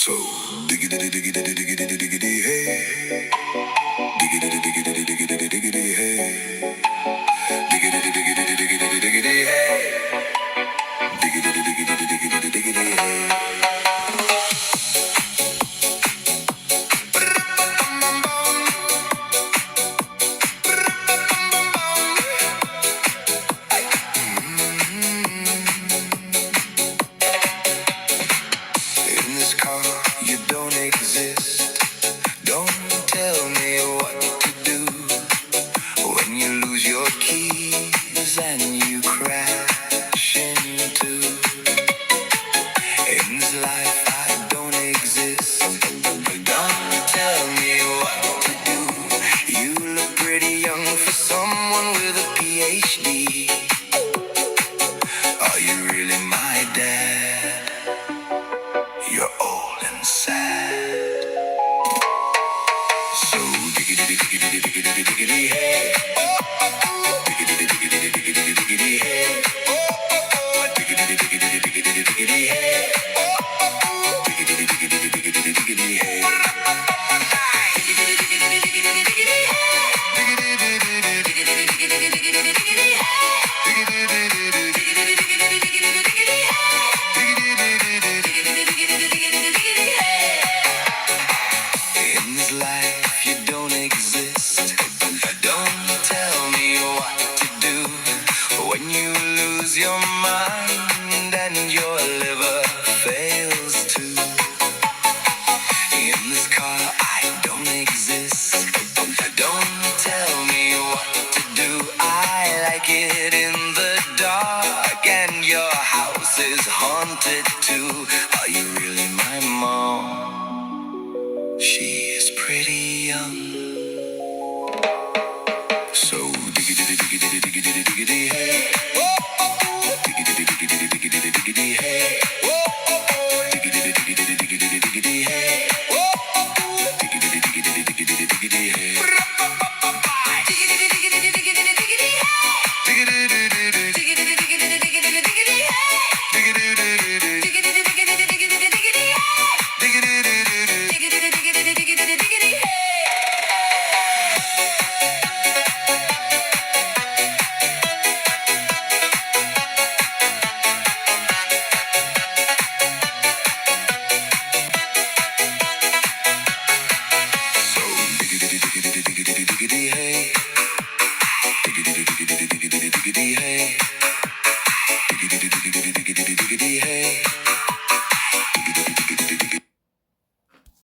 So digidi digidi digidi digidi hey, digidi digidi digidi digidi hey, digidi digidi digidi digidi hey, digidi digidi digidi digidi hey. In this car, you don't exist. Don't tell me what to do when you lose your keys and you crash into. In this life, I don't exist. Don't tell me what to do. You look pretty young for someone with a PhD. Are you really my dad? You're old and sad. So diggity diggity diggity diggity hey.